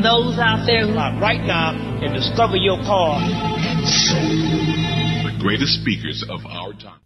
and those out there who are right now and discover your car. The greatest speakers of our time.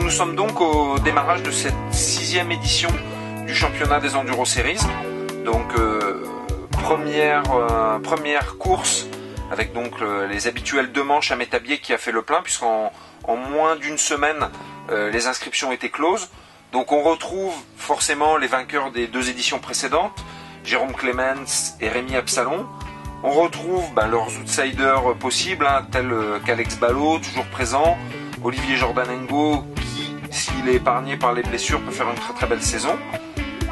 Nous sommes donc au démarrage de cette 6e édition du championnat des Enduro Series. Donc première course avec donc les habituels 2 manches à Métabier qui a fait le plein, puisqu'en moins d'une semaine les inscriptions étaient closes. Donc on retrouve forcément les vainqueurs des 2 éditions précédentes, Jérôme Clemens et Rémi Absalon. On retrouve leurs outsiders possibles, tels qu'Alex Ballot, toujours présent, Olivier Jordanengo, qui, s'il est épargné par les blessures, peut faire une très très belle saison.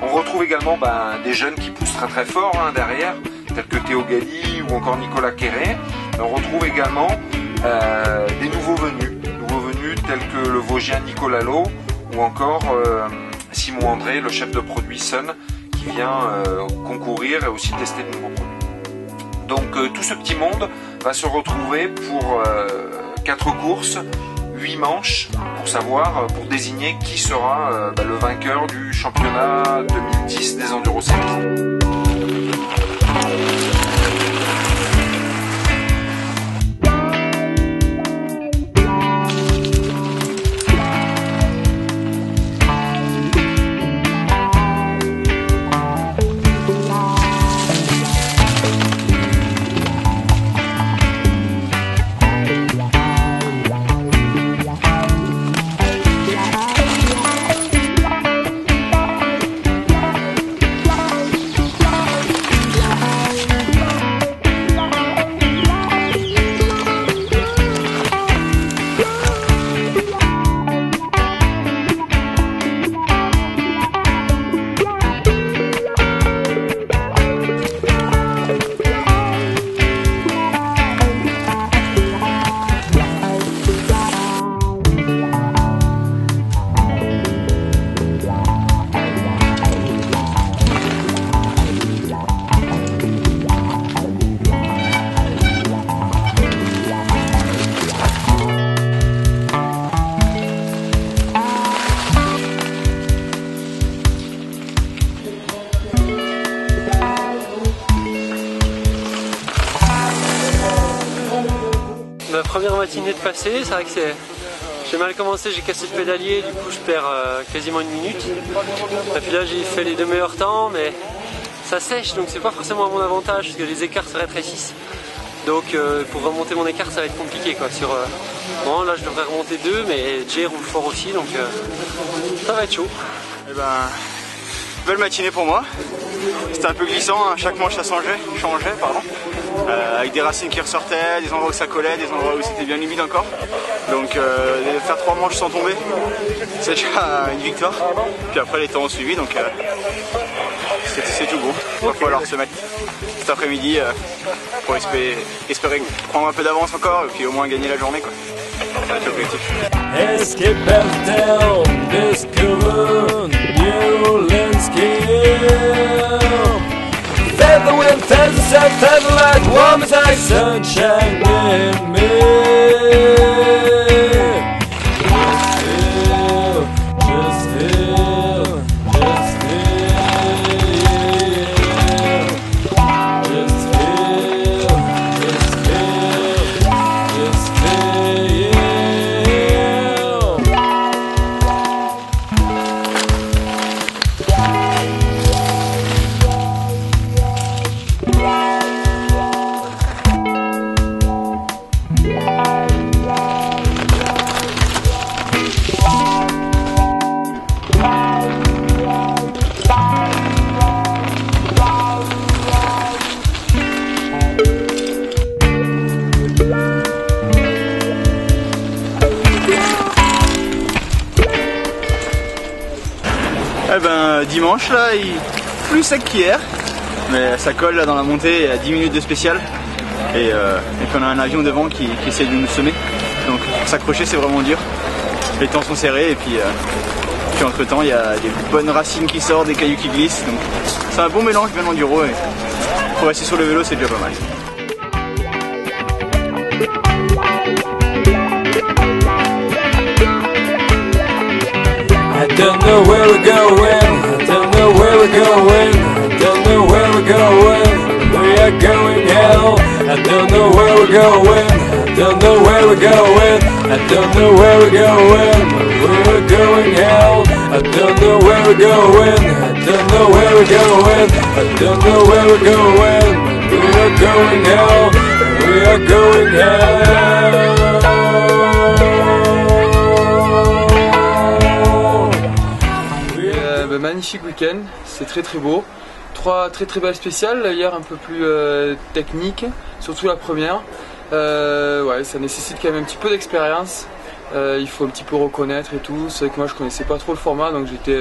On retrouve également des jeunes qui poussent très très fort derrière, tels que Théo Galli ou encore Nicolas Quéré. On retrouve également des nouveaux venus tels que le Vosgien Nicolas Lowe ou encore Simon André, le chef de produit Sun, qui vient concourir et aussi tester de nouveaux produits. Donc tout ce petit monde va se retrouver pour 4 courses, 8 manches, pour désigner qui sera le vainqueur du championnat 2010 des Enduro Series. Ma première matinée de passé, c'est vrai que j'ai mal commencé, j'ai cassé le pédalier, du coup je perds quasiment 1 minute. Et puis là j'ai fait les 2 meilleurs temps, mais ça sèche, donc c'est pas forcément à mon avantage parce que les écarts se rétrécissent. Donc pour remonter mon écart ça va être compliqué quoi. Bon là je devrais remonter 2, mais Jay roule fort aussi, donc ça va être chaud. Belle matinée pour moi. C'était un peu glissant, chaque manche ça changeait, avec des racines qui ressortaient, des endroits où ça collait, des endroits où c'était bien humide encore. Donc faire 3 manches sans tomber, c'est déjà une victoire. Puis après les temps ont suivi, donc c'est tout bon. Il va falloir se mettre cet après-midi pour espérer prendre un peu d'avance encore et puis au moins gagner la journée, quoi. Ça va être l'objectif. The wind tells us that light warms like sunshine in me. Just feel, just feel, just feel, just feel, just feel. Dimanche là, il est plus sec qu'hier, mais ça colle là dans la montée à 10 minutes de spécial et puis on a un avion devant qui essaie de nous semer. donc s'accrocher c'est vraiment dur. Les temps sont serrés et puis entre temps il y a des bonnes racines qui sortent, des cailloux qui glissent, donc c'est un bon mélange bien enduro et pour rester sur le vélo c'est déjà pas mal. I don't know where we're going, I don't know where we're going, I don't know where we're going, we are going hell. I don't know where we're going, I don't know where we're going, I don't know where we're going, we're going hell. I don't know where we're going, I don't know where we're going, I don't know where we're going, we are going hell, we are going hell. Magnifique week-end, c'est très très beau. 3 très très belles spéciales, hier un peu plus technique, surtout la première. Ouais, ça nécessite quand même un petit peu d'expérience, il faut un petit peu reconnaître et tout. C'est vrai que moi je connaissais pas trop le format, donc j'étais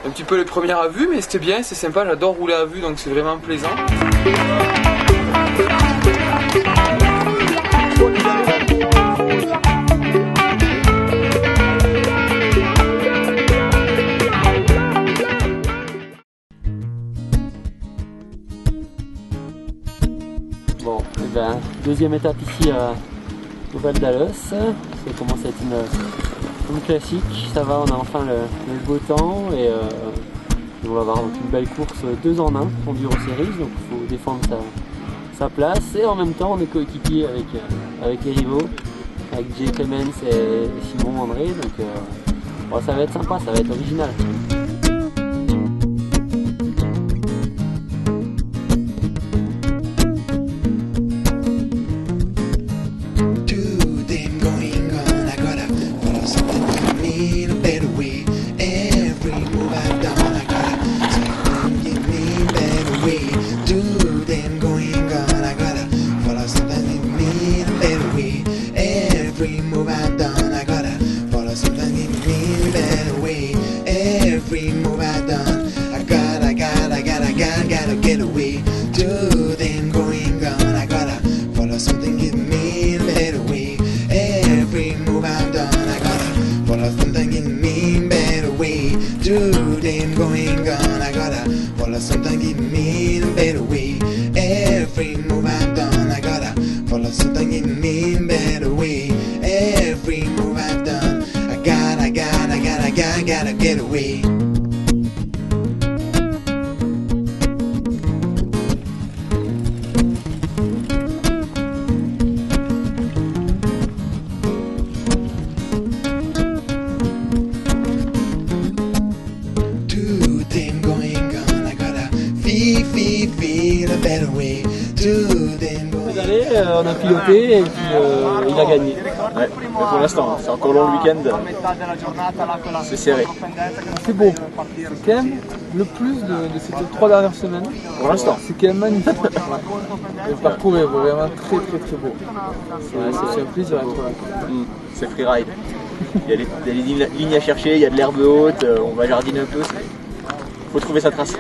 un petit peu les premières à vue, mais c'était bien, c'est sympa, j'adore rouler à vue, donc c'est vraiment plaisant. Bon, et ben, deuxième étape ici au Val d'Alos. Ça commence à être une classique. Ça va, on a enfin le beau temps et on va avoir une belle course 2 en 1 Enduro Series. Donc il faut défendre sa place et en même temps on est coéquipier avec les rivaux, avec Jay Clemens et Simon André. Donc bon, ça va être sympa, ça va être original. Gotta get away. Feel a better way. On a piloté et puis il a gagné. Ouais, mais pour l'instant, c'est encore long le week-end, c'est serré. C'est beau, c'est quand même le plus de ces 3 dernières semaines. Pour l'instant. C'est quand même magnifique. Le parcours est vraiment très très très beau. C'est un plaisir à être là. C'est freeride. Il y a des lignes à chercher, il y a de l'herbe haute, on va jardiner un peu. Faut trouver sa trace.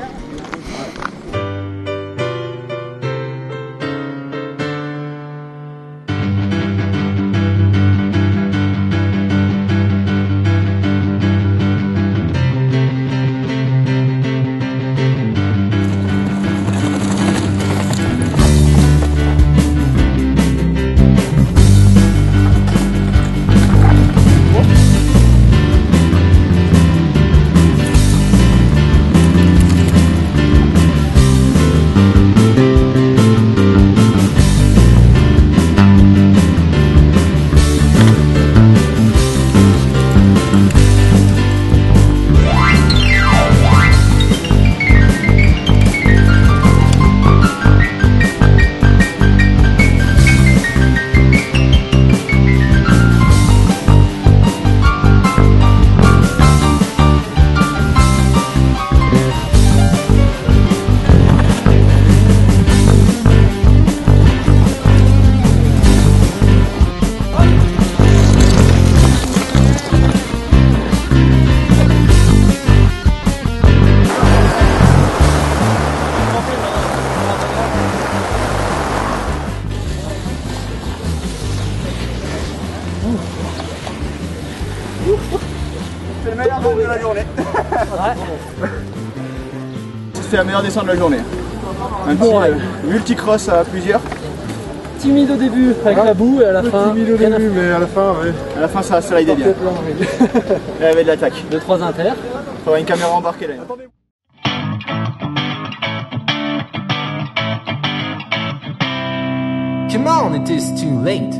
la journée. C'est la meilleure descente de la journée. Un petit multicross à plusieurs. Timide au début avec la boue et à la fin. Timide au début, mais à la fin, ouais. À la fin, ça slide bien. Il y avait de l'attaque. 2-3 inter. Il faudra une caméra embarquée là. Come on, it is too late.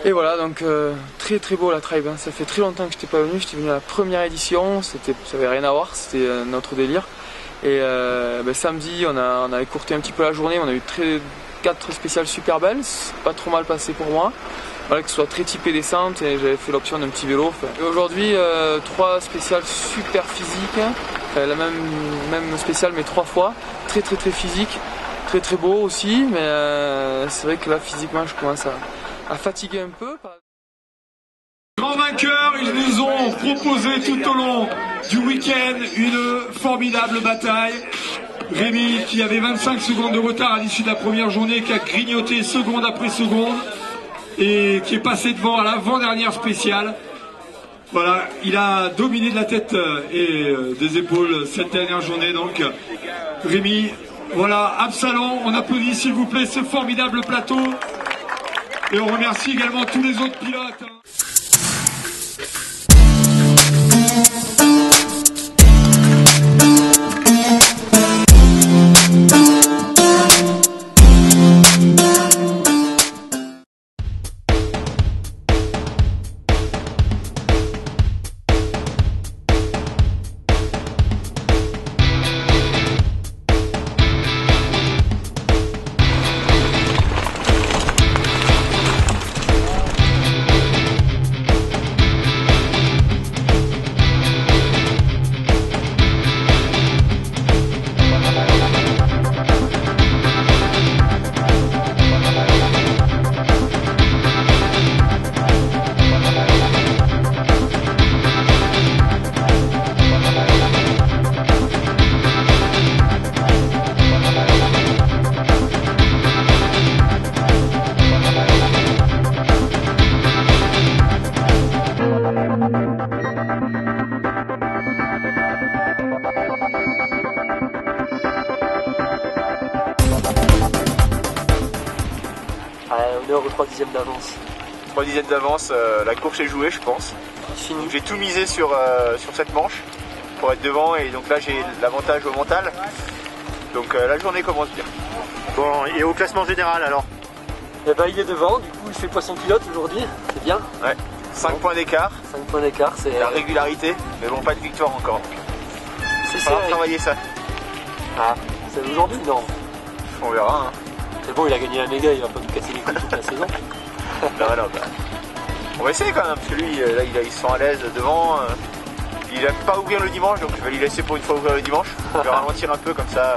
Et voilà, donc très beau la tribe, hein. Ça fait très longtemps que je n'étais pas venu, j'étais venu à la première édition, ça avait rien à voir, c'était notre délire. Et samedi on a écourté un petit peu la journée, on a eu 4 spéciales super belles, c'est pas trop mal passé pour moi. Voilà, que ce soit très typé descente et j'avais fait l'option d'un petit vélo. Et aujourd'hui 3 spéciales super physiques, la même spéciale mais 3 fois, très physique, très beau aussi, mais c'est vrai que là physiquement je commence à fatiguer un peu. Grands vainqueurs, ils nous ont proposé tout au long du week-end une formidable bataille. Rémi qui avait 25 secondes de retard à l'issue de la première journée, qui a grignoté seconde après seconde et qui est passé devant à l'avant-dernière spéciale. Voilà, il a dominé de la tête et des épaules cette dernière journée. Donc Rémi, voilà, Absalon, on applaudit s'il vous plaît ce formidable plateau. Et on remercie également tous les autres pilotes. On est au 3 dixièmes d'avance. 3 dixièmes d'avance, la course est jouée je pense. J'ai tout misé sur cette manche pour être devant et donc là j'ai l'avantage au mental. Donc la journée commence bien. Bon, et au classement général alors? Eh ben, il est devant, du coup il fait poisson pilote aujourd'hui, c'est bien. Ouais, 5 points d'écart. 5 points d'écart, c'est la régularité, mais bon, pas de victoire encore. C'est ça. On va travailler ça. Ah, c'est aujourd'hui? Non. On verra. Hein. C'est bon, il a gagné la méga, il va pas nous casser les couilles toute la saison. Non, bah, on va essayer quand même, parce que lui, là, il se sent à l'aise devant. Il n'aime pas ouvrir le dimanche, donc je vais lui laisser pour une fois ouvrir le dimanche. Je vais ralentir un peu, comme ça,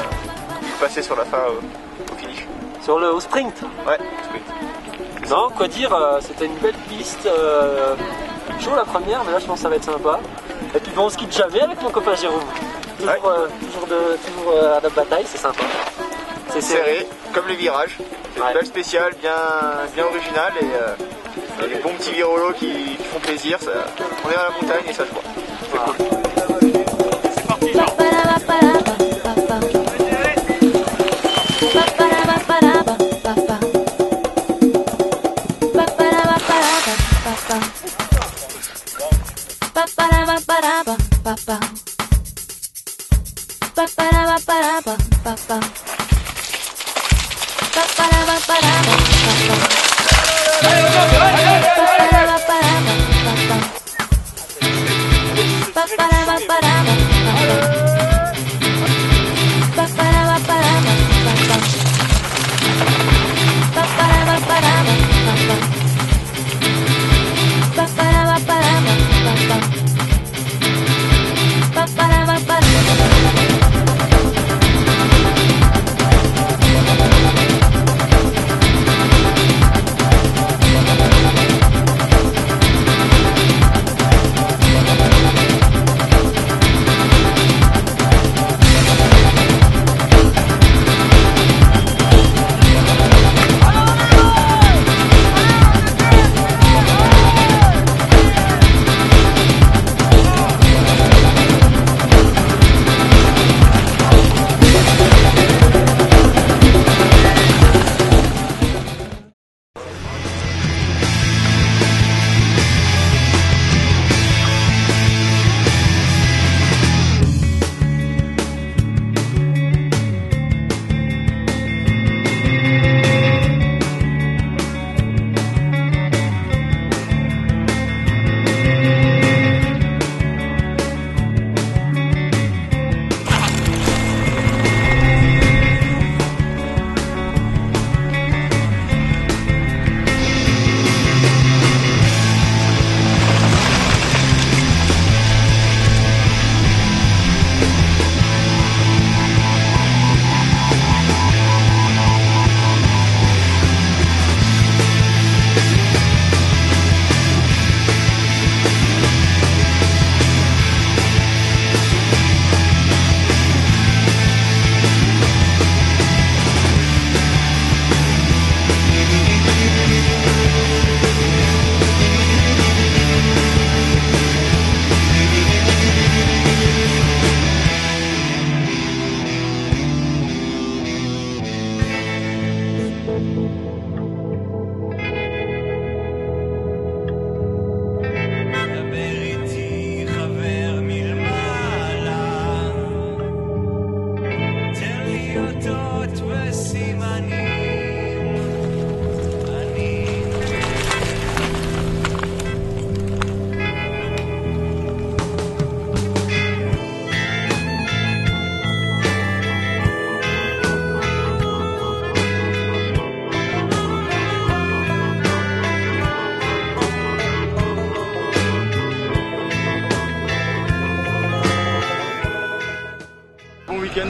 il passer sur la fin au finish. Au sprint? Ouais, sprint. Non, quoi dire, c'était une belle piste. Chaud la première, mais là je pense que ça va être sympa. Et puis bon, on se quitte jamais avec mon copain Jérôme. Toujours à la bataille, c'est sympa. C'est serré, comme les virages. C'est une belle spéciale, bien originale et des bons petits virolos qui font plaisir. Ça, on est à la montagne et ça se voit. C'est cool. C'est parti, Jean.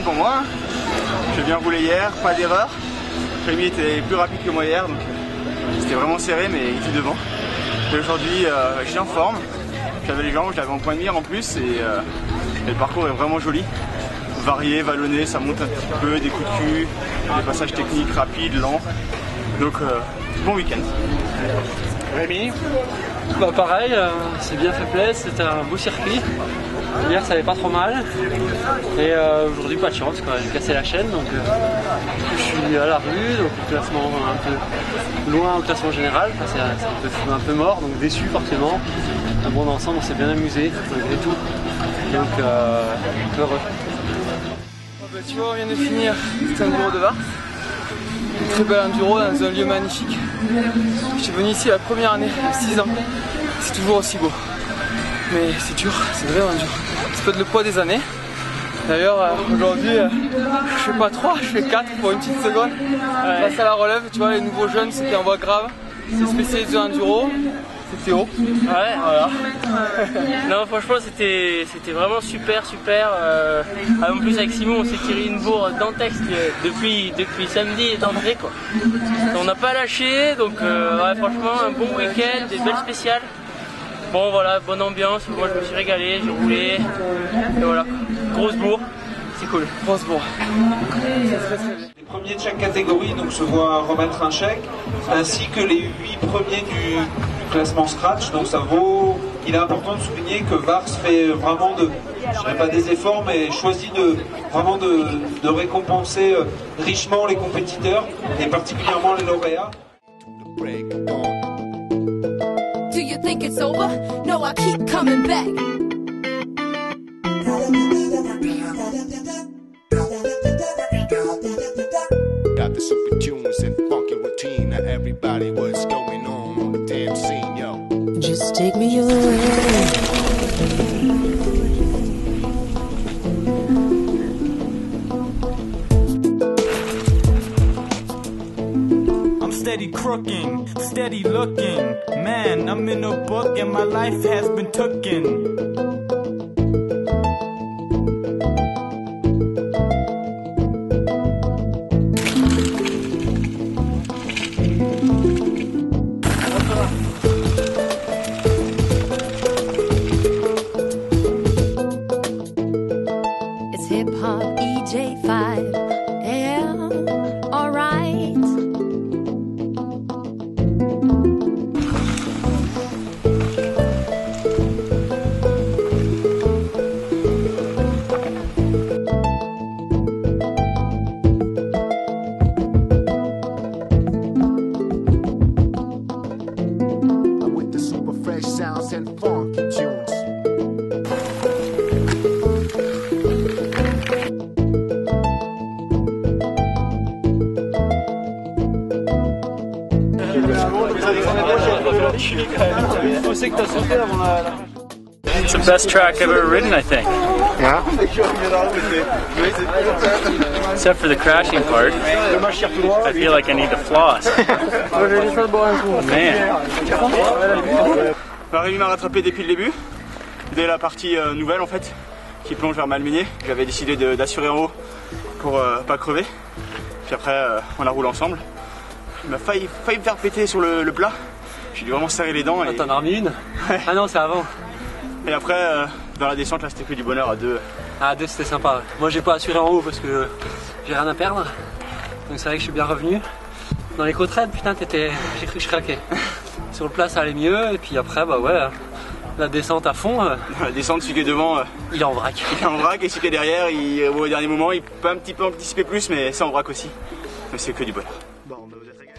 Pour moi, j'ai bien roulé hier, pas d'erreur. Rémi était plus rapide que moi hier, donc c'était vraiment serré, mais il était devant. Et aujourd'hui, j'étais en forme, j'avais les jambes, j'avais en point de mire en plus, et le parcours est vraiment joli. Varié, vallonné, ça monte un petit peu, des coups de cul, des passages techniques rapides, lents. Donc, bon week-end. Rémi? Bah pareil, c'est bien fait plaisir, c'était un beau circuit. Hier ça avait pas trop mal et aujourd'hui pas de chance, j'ai cassé la chaîne, donc je suis à la rue, donc le classement un peu loin au classement général, enfin, c'est un peu mort, donc déçu forcément. Bon, dans l'ensemble on s'est bien amusé malgré tout, donc heureux. Bah, tu vois, on vient de finir cet enduro de Vars, une très belle enduro dans un lieu magnifique. Je suis venu ici la première année, à 6 ans, c'est toujours aussi beau. Mais c'est dur, c'est vraiment dur. C'est peut-être le poids des années. D'ailleurs, aujourd'hui, je fais pas 3, je fais 4 pour une petite seconde. Face à la relève, tu vois, les nouveaux jeunes, c'était en voie grave. C'est spécialisé en enduro. C'est Théo. Ouais. Voilà. Non, franchement, c'était vraiment super. En plus, avec Simon, on s'est tiré une bourre dantesque depuis samedi et d'entrée, quoi. On n'a pas lâché, donc ouais, franchement, un bon week-end, des belles spéciales. Bon voilà, bonne ambiance, moi je me suis régalé, j'ai roulé, et voilà, grosse bourre, c'est cool. Grosse bourre. Les premiers de chaque catégorie donc se voient remettre un chèque, ainsi que les 8 premiers du classement scratch, donc ça vaut, il est important de souligner que Vars fait vraiment je dirais pas des efforts, mais choisit vraiment de récompenser richement les compétiteurs, et particulièrement les lauréats. Do you think think it's over. No, I keep coming back. Got the super tunes and funky routine. Now everybody, what's going on the damn scene, yo? Just take me away. Steady crooking, steady looking. Man, I'm in a book and my life has been tooken. It's hip hop EJ5. Yeah, alright. Sounds and funky tunes. It's the best track I've ever ridden, I think. Yeah? Except for the crashing part. I feel like I need to floss. Man. Rémi m'a rattrapé depuis le début, dès la partie nouvelle en fait, qui plonge vers Malmené. J'avais décidé d'assurer en haut pour pas crever. Puis après, on a roulé ensemble. Il m'a failli me faire péter sur le plat. J'ai dû vraiment serrer les dents. Et... T'en as remis une? Ouais. Ah non, c'est avant. Et après, dans la descente, là, c'était que du bonheur à deux. À deux, c'était sympa. Moi, j'ai pas assuré en haut parce que j'ai rien à perdre. Donc c'est vrai que je suis bien revenu. Dans les côtes raides, putain, j'ai cru que je craquais. Sur le plat, ça allait mieux. Et puis après, bah ouais, la descente à fond. La descente, celui qui est devant, il est en vrac. Il est en vrac et celui qui est derrière, au dernier moment, il peut un petit peu anticiper plus, mais c'est en vrac aussi. Mais c'est que du bonheur. Bon, bah, vous êtes régalés.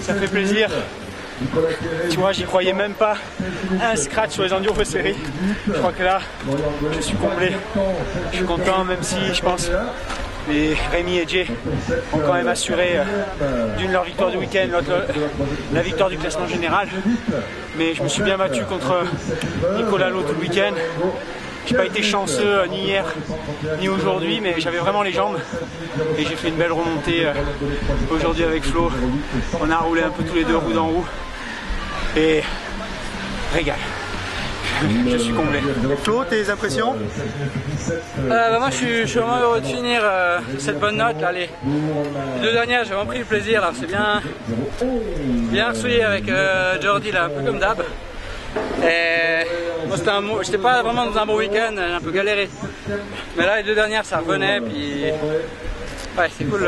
Ça fait plaisir. Tu vois, j'y croyais même pas. Un scratch sur les enduros séries. Je crois que là, je suis comblé. Je suis content, même si je pense les Rémi et Jay ont quand même assuré d'une leur victoire du week-end, l'autre la victoire du classement général. Mais je me suis bien battu contre Nicolas Lalo tout le week-end. J'ai pas été chanceux ni hier ni aujourd'hui, mais j'avais vraiment les jambes et j'ai fait une belle remontée aujourd'hui avec Flo. On a roulé un peu tous les deux roues d'en roue et régal. Je suis comblé. Flo, tes impressions? Moi je suis vraiment heureux de finir cette bonne note là. Les deux dernières j'ai vraiment pris le plaisir là, c'est bien souillé avec Jordi là, un peu comme d'hab. Et moi j'étais pas vraiment dans un bon week-end, j'ai un peu galéré. Mais là les deux dernières ça revenait, puis ouais c'est cool.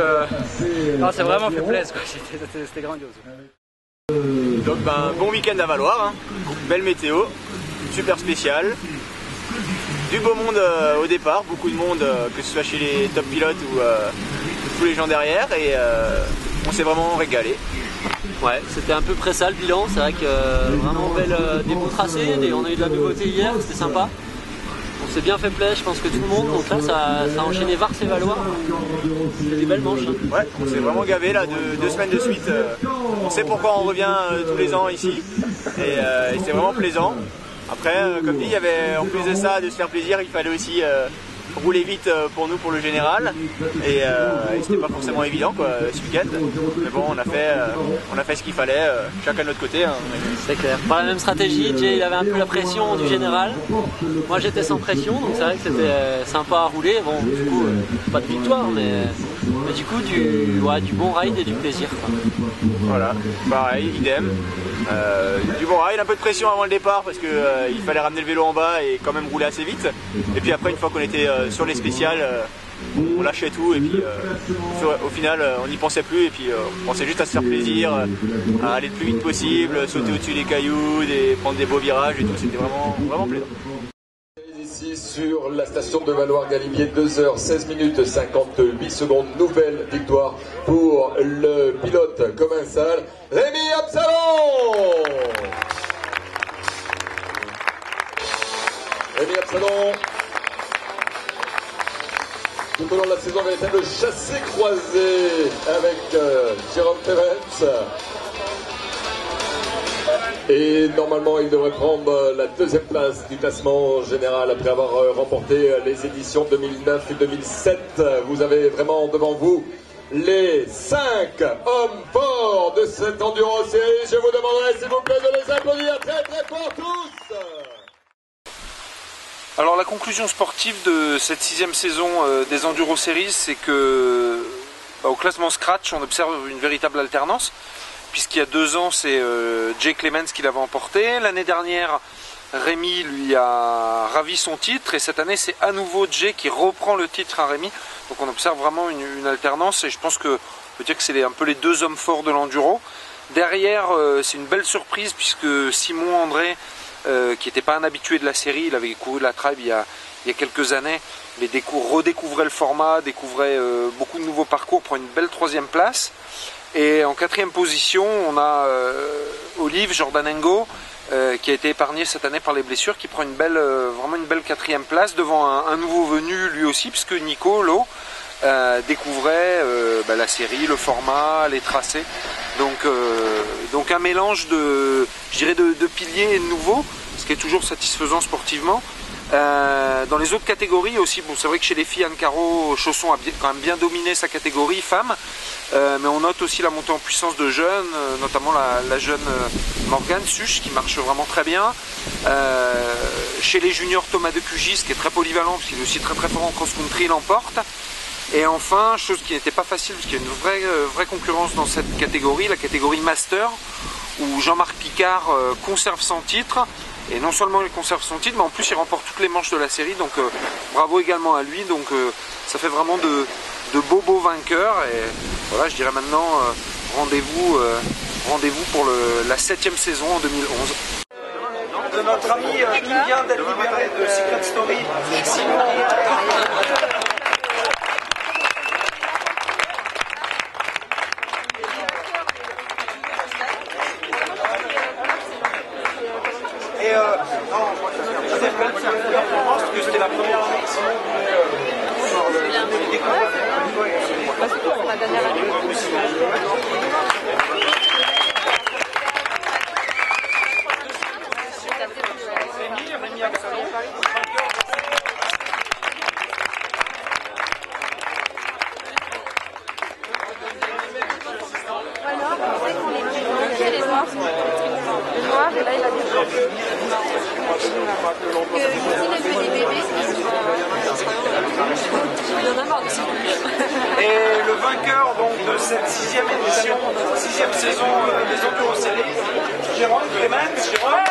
Non, c'est vraiment fait plaisir quoi, c'était grandiose. Donc bon week-end à Valoir, hein. Belle météo, super spécial. Du beau monde au départ, beaucoup de monde que ce soit chez les top pilotes ou tous les gens derrière. Et on s'est vraiment régalé. Ouais, c'était un peu près ça le bilan, c'est vrai que vraiment des beaux tracés, on a eu de la nouveauté hier, c'était sympa. On s'est bien fait plaisir, je pense que tout le monde, donc là ça a enchaîné Vars et Valois. C'était des belles manches. Hein. Ouais, on s'est vraiment gavé là, deux semaines de suite. On sait pourquoi on revient tous les ans ici, et c'est vraiment plaisant. Après, comme dit, il y avait en plus de ça, de se faire plaisir, il fallait aussi rouler vite pour nous, pour le général, et c'était pas forcément évident quoi, ce week-end, mais bon, on a fait ce qu'il fallait, chacun de notre côté. Hein. C'est clair. Pas la même stratégie, Jay il avait un peu la pression du général, moi j'étais sans pression, donc c'est vrai que c'était sympa à rouler, bon du coup pas de victoire, mais du coup du bon ride et du plaisir. Quoi. Voilà, pareil, idem. Du bon ride, un peu de pression avant le départ parce que il fallait ramener le vélo en bas et quand même rouler assez vite, et puis après une fois qu'on était sur les spéciales, on lâchait tout et puis au final on n'y pensait plus et puis on pensait juste à se faire plaisir, à aller le plus vite possible, sauter au-dessus des cailloux, prendre des beaux virages et tout, c'était vraiment plaisant. Ici sur la station de Valoir-Galibier, 2h16 minutes 58 secondes, nouvelle victoire pour le pilote commensal Rémi Absalon. Rémi Absalon, tout au long de la saison, véritable chassé-croisé avec Jérôme Terence. Et normalement, il devrait prendre la deuxième place du classement général après avoir remporté les éditions 2009 et 2007. Vous avez vraiment devant vous les 5 hommes forts de cette Enduro Series. Je vous demanderai s'il vous plaît de les applaudir très très fort tous. Alors la conclusion sportive de cette 6e saison des Enduro Series, c'est que au classement Scratch, on observe une véritable alternance, puisqu'il y a 2 ans, c'est Jay Clemens qui l'avait emporté. L'année dernière, Rémi lui a ravi son titre, et cette année, c'est à nouveau Jay qui reprend le titre à Rémi. Donc on observe vraiment une alternance, et je pense que on peut dire que c'est un peu les 2 hommes forts de l'enduro. Derrière, c'est une belle surprise, puisque Simon André, qui n'était pas un habitué de la série, il avait couru de la Tribe il y a quelques années, mais redécouvrait le format, découvrait beaucoup de nouveaux parcours, prend une belle 3e place. Et en 4e position, on a Olive Jordanengo, qui a été épargné cette année par les blessures, qui prend vraiment une belle 4e place devant un nouveau venu lui aussi, puisque Nico Lo découvrait la série, le format, les tracés. Donc un mélange de piliers et de nouveaux, ce qui est toujours satisfaisant sportivement. Dans les autres catégories aussi, bon, c'est vrai que chez les filles, Anne-Caro Chausson a quand même bien dominé sa catégorie femmes, mais on note aussi la montée en puissance de jeunes, notamment la jeune Morgane Suche qui marche vraiment très bien. Chez les juniors, Thomas de Cugis qui est très polyvalent parce qu'il est aussi très très fort en cross-country, il l'emporte. Et enfin, chose qui n'était pas facile parce qu'il y a une vraie concurrence dans cette catégorie, la catégorie Master, où Jean-Marc Picard conserve son titre. Et non seulement il conserve son titre, mais en plus il remporte toutes les manches de la série, donc bravo également à lui. Donc ça fait vraiment de beaux vainqueurs. Et voilà, je dirais maintenant rendez-vous pour la 7e saison en 2011. De notre ami qui vient d'être libéré de Secret Story, Simon. Et non, c'était plein de performances parce que c'était la première année que Simon voulait découvrir. C'est la dernière année. Rémi Absalon. Le noir, et là il a des blancs. Et le vainqueur donc, de cette 6e édition, 6e saison des Enduro Series, Jérôme Clemens. Jérôme.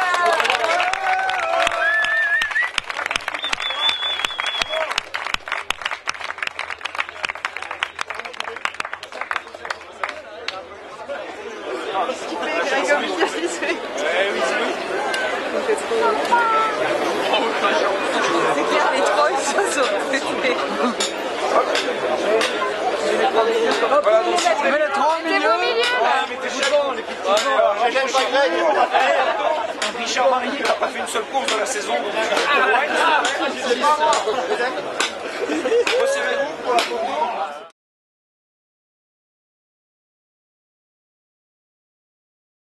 Voilà, donc si vous voulez être en milieu, Richard Marié qui n'a pas fait une seule course de la saison.